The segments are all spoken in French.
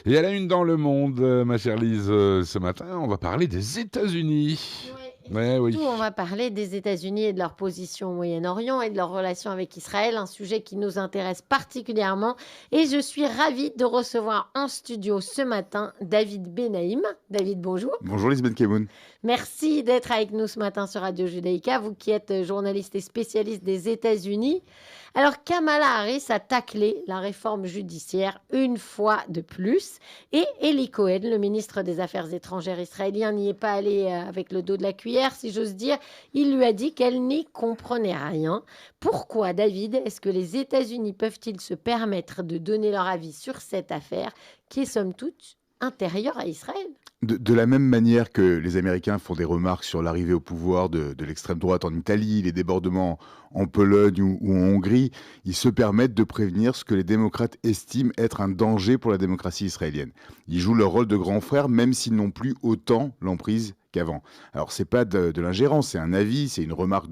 Et à la une dans Le Monde, ma chère Lise, ce matin, on va parler des États-Unis. Ouais, et Ouais, oui. surtout, on va parler des États-Unis et de leur position au Moyen-Orient et de leur relation avec Israël, un sujet qui nous intéresse particulièrement. Et je suis ravie de recevoir en studio ce matin David Benaïm. David, bonjour. Bonjour Lisbeth Kemoun. Merci d'être avec nous ce matin sur Radio Judaïka, vous qui êtes journaliste et spécialiste des États-Unis. Alors, Kamala Harris a taclé la réforme judiciaire une fois de plus. Et Eli Cohen, le ministre des Affaires étrangères israélien, n'y est pas allé avec le dos de la cuillère, si j'ose dire. Il lui a dit qu'elle n'y comprenait rien. Pourquoi, David, est-ce que les États-Unis peuvent-ils se permettre de donner leur avis sur cette affaire qui est somme toute intérieure à Israël? De la même manière que les Américains font des remarques sur l'arrivée au pouvoir de l'extrême droite en Italie, les débordements en Pologne ou en Hongrie, ils se permettent de prévenir ce que les démocrates estiment être un danger pour la démocratie israélienne. Ils jouent leur rôle de grands frères, même s'ils n'ont plus autant l'emprise qu'avant. Alors, c'est pas de l'ingérence, c'est un avis, c'est une remarque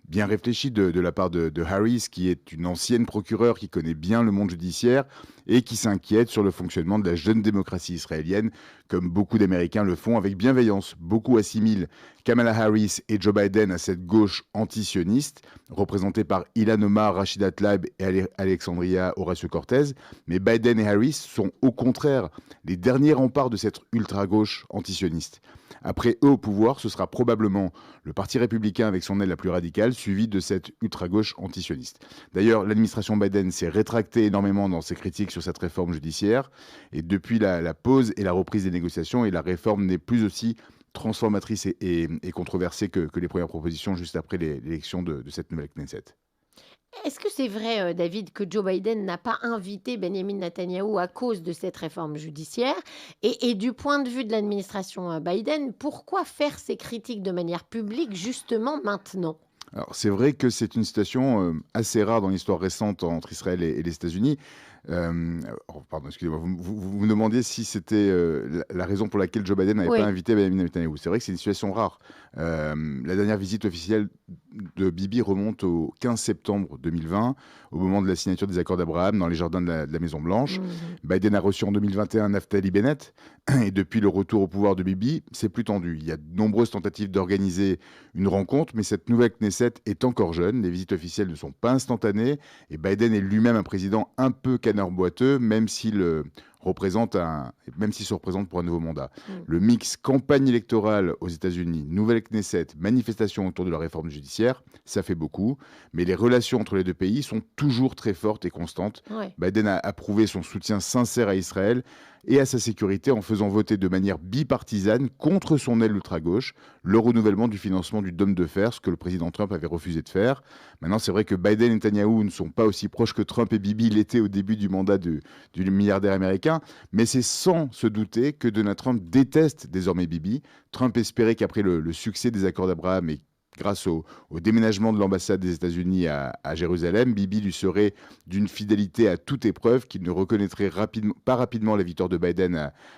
bien réfléchie de la part de Harris, qui est une ancienne procureure qui connaît bien le monde judiciaire et qui s'inquiète sur le fonctionnement de la jeune démocratie israélienne, comme beaucoup d'Américains le font avec bienveillance. Beaucoup assimilent Kamala Harris et Joe Biden à cette gauche antisioniste, représentée par Ilhan Omar, Rachida Tlaib et Alexandria Ocasio-Cortez. Mais Biden et Harris sont au contraire les derniers remparts de cette ultra-gauche antisioniste. Après eux au pouvoir, ce sera probablement le Parti républicain avec son aile la plus radicale, suivi de cette ultra-gauche antisioniste. D'ailleurs, l'administration Biden s'est rétractée énormément dans ses critiques sur cette réforme judiciaire. Et depuis la pause et la reprise des négociations, et la réforme n'est plus aussi transformatrice et controversée que les premières propositions juste après l'élection de cette nouvelle Knesset. Est-ce que c'est vrai, David, que Joe Biden n'a pas invité Benjamin Netanyahou à cause de cette réforme judiciaire? Et du point de vue de l'administration Biden, pourquoi faire ces critiques de manière publique justement maintenant? Alors, c'est vrai que c'est une situation assez rare dans l'histoire récente entre Israël et les États-Unis. Pardon, excusez-moi, vous me demandiez si c'était la raison pour laquelle Joe Biden n'avait pas Oui. invité Benjamin Netanyahu. C'est vrai que c'est une situation rare. La dernière visite officielle de Bibi remonte au 15 septembre 2020, au moment de la signature des accords d'Abraham dans les jardins de la Maison-Blanche. Mhm. Biden a reçu en 2021 Naftali Bennett, et depuis le retour au pouvoir de Bibi, c'est plus tendu. Il y a de nombreuses tentatives d'organiser une rencontre, mais cette nouvelle Knesset est encore jeune. Les visites officielles ne sont pas instantanées, et Biden est lui-même un président un peu canard boiteux, même s'il se représente pour un nouveau mandat. Mm. Le mix campagne électorale aux États-Unis, nouvelle Knesset, manifestation autour de la réforme judiciaire, ça fait beaucoup, mais les relations entre les deux pays sont toujours très fortes et constantes. Ouais. Biden a approuvé son soutien sincère à Israël et à sa sécurité en faisant voter de manière bipartisane contre son aile ultra-gauche le renouvellement du financement du dôme de fer, ce que le président Trump avait refusé de faire. Maintenant, c'est vrai que Biden et Netanyahou ne sont pas aussi proches que Trump et Bibi l'étaient au début du mandat du milliardaire américain, mais c'est sans se douter que Donald Trump déteste désormais Bibi. Trump espérait qu'après le succès des accords d'Abraham et grâce au déménagement de l'ambassade des États-Unis à Jérusalem, Bibi lui serait d'une fidélité à toute épreuve, qu'il ne reconnaîtrait pas rapidement la victoire de Biden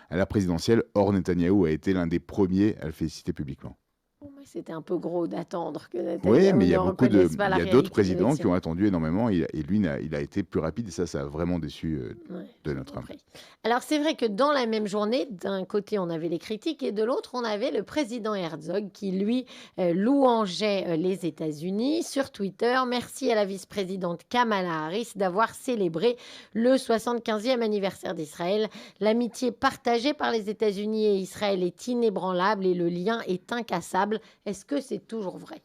à la présidentielle. Or, Netanyahou a été l'un des premiers à le féliciter publiquement. Bon, mais c'était un peu gros d'attendre que Oui, mais Netanyahou il y ne a reconnaisse pas la il y a d'autres réalité de présidents qui l'élection. ont attendu énormément et lui, il a été plus rapide et ça a vraiment déçu Ouais, j'ai Donald Trump. compris. Alors c'est vrai que dans la même journée, d'un côté on avait les critiques et de l'autre on avait le président Herzog qui lui louangeait les États-Unis sur Twitter. Merci à la vice-présidente Kamala Harris d'avoir célébré le 75e anniversaire d'Israël. L'amitié partagée par les États-Unis et Israël est inébranlable et le lien est incassable. Est-ce que c'est toujours vrai?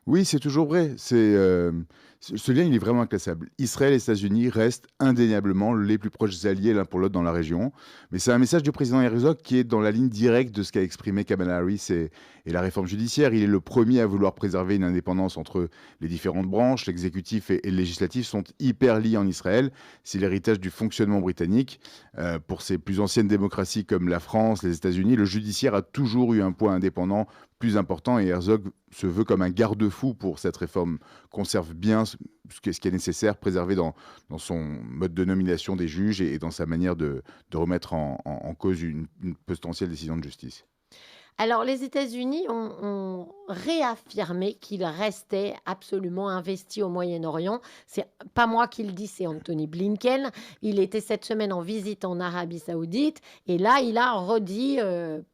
Oui, c'est toujours vrai. Ce lien, il est vraiment inclassable. Israël et les États-Unis restent indéniablement les plus proches alliés l'un pour l'autre dans la région. Mais c'est un message du président Herzog qui est dans la ligne directe de ce qu'a exprimé Kamala Harris et la réforme judiciaire. Il est le premier à vouloir préserver une indépendance entre les différentes branches. L'exécutif et le législatif sont hyper liés en Israël. C'est l'héritage du fonctionnement britannique. Pour ces plus anciennes démocraties comme la France, les États-Unis, le judiciaire a toujours eu un poids indépendant plus important et Herzog se veut comme un garde-fou pour cette réforme, conserve bien ce qui est nécessaire, préservé dans son mode de nomination des juges et dans sa manière de remettre en cause une potentielle décision de justice. Alors, les États-Unis ont réaffirmé qu'ils restaient absolument investis au Moyen-Orient. C'est pas moi qui le dis, c'est Anthony Blinken. Il était cette semaine en visite en Arabie Saoudite et là, il a redit,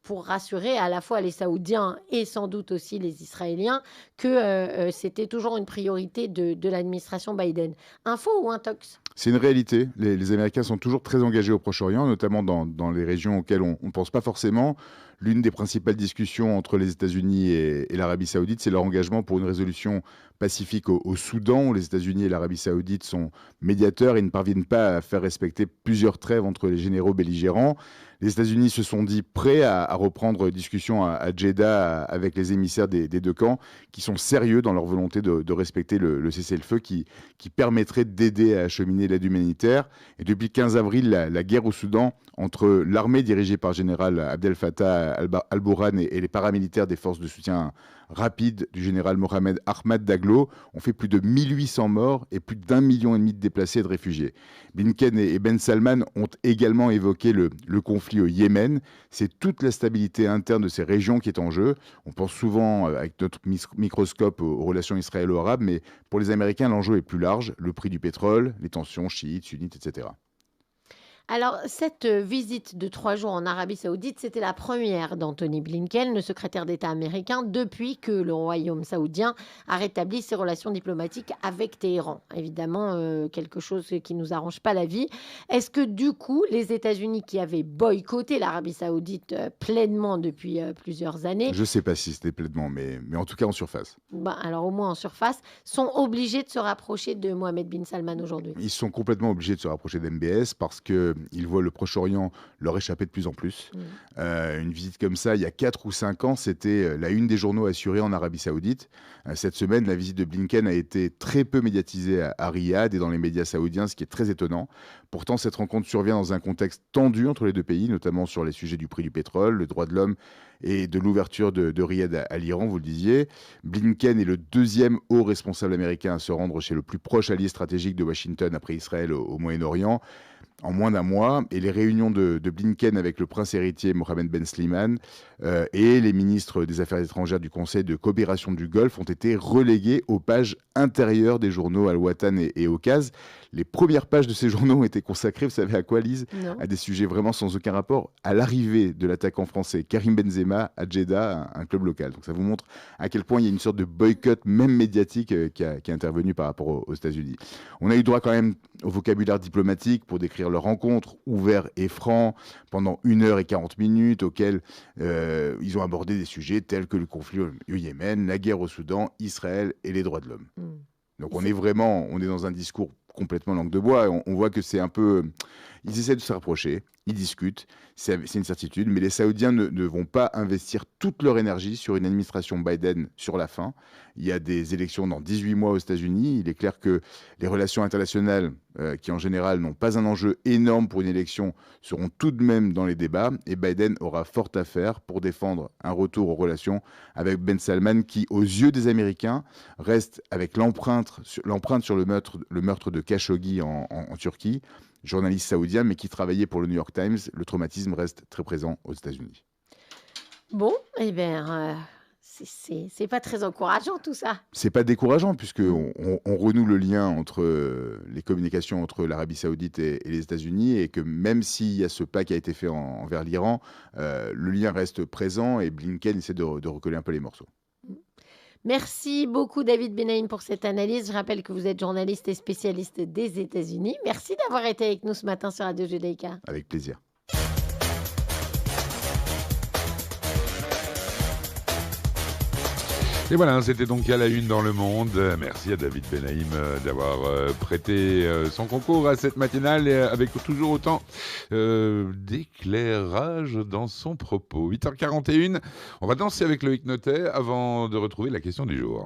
pour rassurer à la fois les Saoudiens et sans doute aussi les Israéliens, que c'était toujours une priorité de l'administration Biden. Info ou intox? C'est une réalité. Les Américains sont toujours très engagés au Proche-Orient, notamment dans les régions auxquelles on ne pense pas forcément. L'une des principales discussions entre les États-Unis et l'Arabie saoudite, c'est leur engagement pour une résolution pacifique au Soudan, où les États-Unis et l'Arabie saoudite sont médiateurs et ne parviennent pas à faire respecter plusieurs trêves entre les généraux belligérants. Les États-Unis se sont dit prêts à reprendre discussion à Jeddah avec les émissaires des deux camps, qui sont sérieux dans leur volonté de respecter le cessez-le-feu qui permettrait d'aider à acheminer l'aide humanitaire. Et depuis le 15 avril, la guerre au Soudan entre l'armée dirigée par le général Abdel Fattah al-Burhan et les paramilitaires des forces de soutien rapide du général Mohamed Ahmad Daglo ont fait plus de 1800 morts et plus d'1,5 million de déplacés et de réfugiés. Blinken et Ben Salman ont également évoqué le conflit au Yémen. C'est toute la stabilité interne de ces régions qui est en jeu. On pense souvent avec notre microscope aux relations israélo-arabes, mais pour les Américains, l'enjeu est plus large. Le prix du pétrole, les tensions chiites, sunnites, etc. Alors, cette visite de 3 jours en Arabie Saoudite, c'était la première d'Anthony Blinken, le secrétaire d'État américain, depuis que le royaume saoudien a rétabli ses relations diplomatiques avec Téhéran. Évidemment, quelque chose qui ne nous arrange pas la vie. Est-ce que du coup, les États-Unis qui avaient boycotté l'Arabie Saoudite pleinement depuis plusieurs années, Je ne sais pas si c'était pleinement, mais en tout cas en surface. alors au moins en surface, sont obligés de se rapprocher de Mohamed bin Salman aujourd'hui? Ils sont complètement obligés de se rapprocher d'MBS parce qu'ils voient le Proche-Orient leur échapper de plus en plus. Une visite comme ça, il y a 4 ou 5 ans, c'était la une des journaux assurés en Arabie Saoudite. Cette semaine, la visite de Blinken a été très peu médiatisée à Riyad et dans les médias saoudiens, ce qui est très étonnant. Pourtant, cette rencontre survient dans un contexte tendu entre les deux pays, notamment sur les sujets du prix du pétrole, le droit de l'homme et de l'ouverture de Riyad à l'Iran, vous le disiez. Blinken est le deuxième haut responsable américain à se rendre chez le plus proche allié stratégique de Washington après Israël au Moyen-Orient en moins d'un mois. Et les réunions de Blinken avec le prince héritier Mohammed Ben Slimane et les ministres des Affaires étrangères du Conseil de coopération du Golfe ont été relégués aux pages intérieures des journaux Al-Watan et Okaz. Les premières pages de ces journaux ont été consacrées, vous savez à quoi, Lise? Non. À des sujets vraiment sans aucun rapport, à l'arrivée de l'attaquant français Karim Benzema à Jeddah, un club local. Donc ça vous montre à quel point il y a une sorte de boycott, même médiatique, qui est intervenu par rapport aux États-Unis. On a eu droit quand même au vocabulaire diplomatique pour décrire leur rencontre, ouvert et franc, pendant 1 h 40, auquel ils ont abordé des sujets tels que le conflit au Yémen, la guerre au Soudan, Israël et les droits de l'homme. Donc on est dans un discours complètement langue de bois. On voit que c'est un peu... Ils essaient de se rapprocher, ils discutent, c'est une certitude, mais les Saoudiens ne vont pas investir toute leur énergie sur une administration Biden sur la fin. Il y a des élections dans 18 mois aux États-Unis. Il est clair que les relations internationales, qui en général n'ont pas un enjeu énorme pour une élection, seront tout de même dans les débats, et Biden aura fort à faire pour défendre un retour aux relations avec Ben Salman, qui, aux yeux des Américains, reste avec l'empreinte sur le meurtre de Khashoggi en Turquie, journaliste saoudien, mais qui travaillait pour le New York Times. Le traumatisme reste très présent aux États-Unis. Bon, eh bien, c'est pas très encourageant tout ça. C'est pas décourageant, puisqu'on on renoue le lien entre les communications entre l'Arabie Saoudite et les États-Unis, et que même s'il y a ce pas qui a été fait envers l'Iran, le lien reste présent et Blinken essaie de recoller un peu les morceaux. Merci beaucoup David Benaïm pour cette analyse. Je rappelle que vous êtes journaliste et spécialiste des États-Unis. Merci d'avoir été avec nous ce matin sur Radio Judaïka. Avec plaisir. Et voilà, c'était donc à la une dans Le Monde. Merci à David Benaïm d'avoir prêté son concours à cette matinale avec toujours autant d'éclairage dans son propos. 8h41, on va danser avec Loïc Notet avant de retrouver la question du jour.